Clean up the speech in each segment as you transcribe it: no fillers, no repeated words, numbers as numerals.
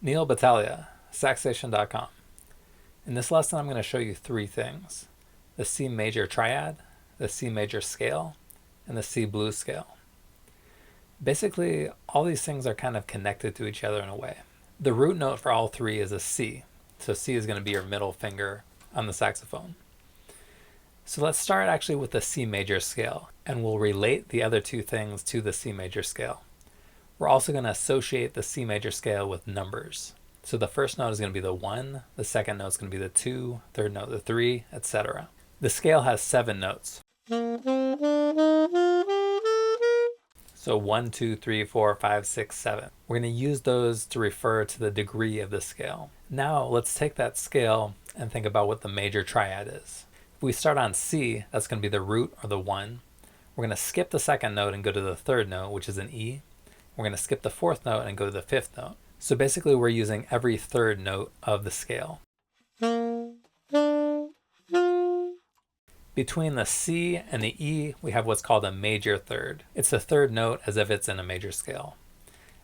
Neal Battaglia, Saxophone.com. In this lesson I'm going to show you three things: the C major triad, the C major scale, and the C blues scale. Basically, all these things are kind of connected to each other in a way. The root note for all three is a C, so C is going to be your middle finger on the saxophone. So let's start actually with the C major scale, and we'll relate the other two things to the C major scale. We're also going to associate the C major scale with numbers. So the first note is going to be the 1, the second note is going to be the 2, third note the 3, etc. The scale has 7 notes. So 1, 2, 3, 4, 5, 6, 7. We're going to use those to refer to the degree of the scale. Now let's take that scale and think about what the major triad is. If we start on C, that's going to be the root or the 1. We're going to skip the second note and go to the third note, which is an E. We're going to skip the fourth note and go to the fifth note. So basically we're using every third note of the scale. Between the C and the E, we have what's called a major third. It's the third note as if it's in a major scale.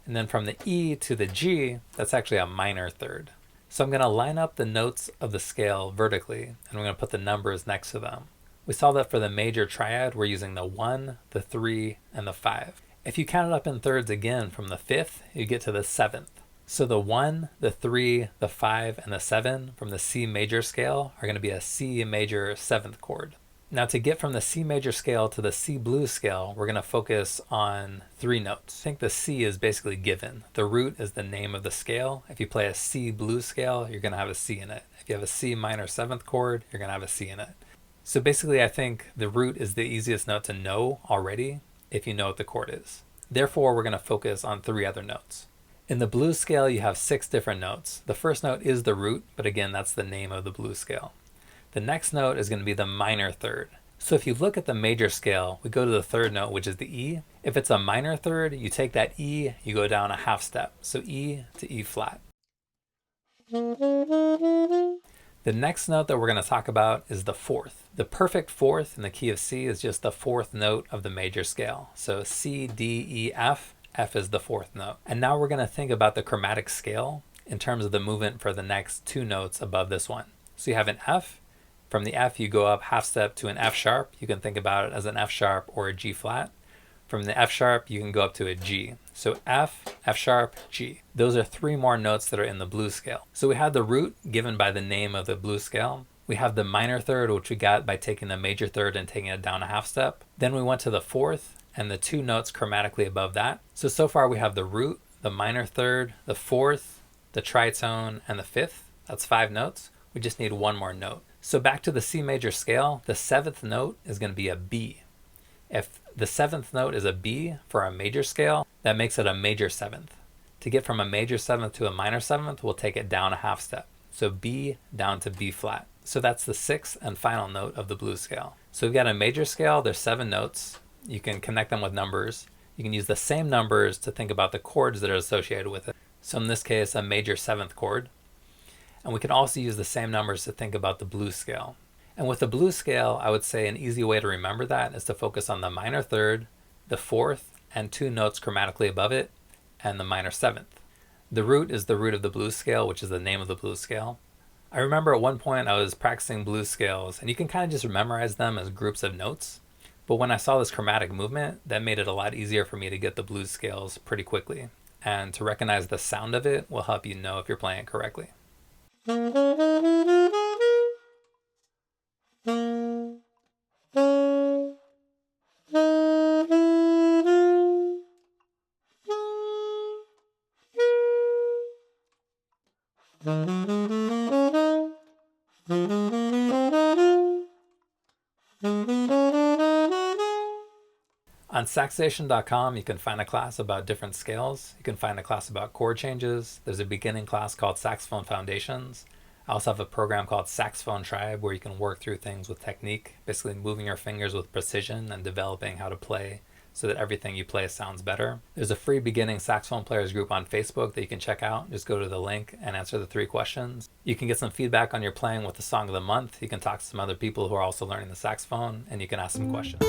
And then from the E to the G, that's actually a minor third. So I'm going to line up the notes of the scale vertically, and I'm going to put the numbers next to them. We saw that for the major triad, we're using the 1, the 3, and the 5. If you count it up in thirds again from the 5th, you get to the 7th. So the 1, the 3, the 5, and the 7 from the C major scale are going to be a C major 7th chord. Now to get from the C major scale to the C blues scale, we're going to focus on 3 notes. I think the C is basically given. The root is the name of the scale. If you play a C blues scale, you're going to have a C in it. If you have a C minor 7th chord, you're going to have a C in it. So basically I think the root is the easiest note to know already if you know what the chord is. Therefore, we're going to focus on 3 other notes. In the blues scale, you have 6 different notes. The first note is the root, but again, that's the name of the blues scale. The next note is going to be the minor third. So if you look at the major scale, we go to the third note, which is the E. If it's a minor third, you take that E, you go down a half step. So E to E flat. The next note that we're going to talk about is the fourth. The perfect fourth in the key of C is just the 4th note of the major scale. So C, D, E, F. F is the 4th note. And now we're going to think about the chromatic scale in terms of the movement for the next 2 notes above this one. So you have an F. From the F, you go up half step to an F sharp. You can think about it as an F sharp or a G flat. From the F sharp, you can go up to a G. So F, F sharp, G. Those are 3 more notes that are in the blues scale. So we had the root given by the name of the blues scale. We have the minor third, which we got by taking the major third and taking it down a half step. Then we went to the 4th and the 2 notes chromatically above that. So far we have the root, the minor third, the 4th, the tritone, and the 5th. That's 5 notes. We just need 1 more note. So back to the C major scale, the 7th note is going to be a B. If the 7th note is a B for a major scale, that makes it a major 7th. To get from a major 7th to a minor 7th, we'll take it down a half step. So B down to B flat. So that's the 6th and final note of the blues scale. So we've got a major scale, there's 7 notes. You can connect them with numbers. You can use the same numbers to think about the chords that are associated with it. So in this case, a major 7th chord. And we can also use the same numbers to think about the blues scale. And with the blues scale, I would say an easy way to remember that is to focus on the minor third, the 4th, and 2 notes chromatically above it, and the minor 7th. The root is the root of the blues scale, which is the name of the blues scale. I remember at one point I was practicing blues scales, and you can kind of just memorize them as groups of notes. But when I saw this chromatic movement, that made it a lot easier for me to get the blues scales pretty quickly. And to recognize the sound of it will help you know if you're playing it correctly. On Saxophone.com, you can find a class about different scales. You can find a class about chord changes. There's a beginning class called Saxophone Foundations. I also have a program called Saxophone Tribe where you can work through things with technique, basically moving your fingers with precision and developing how to play so that everything you play sounds better. There's a free beginning saxophone players group on Facebook that you can check out. Just go to the link and answer the 3 questions. You can get some feedback on your playing with the song of the month. You can talk to some other people who are also learning the saxophone, and you can ask some questions.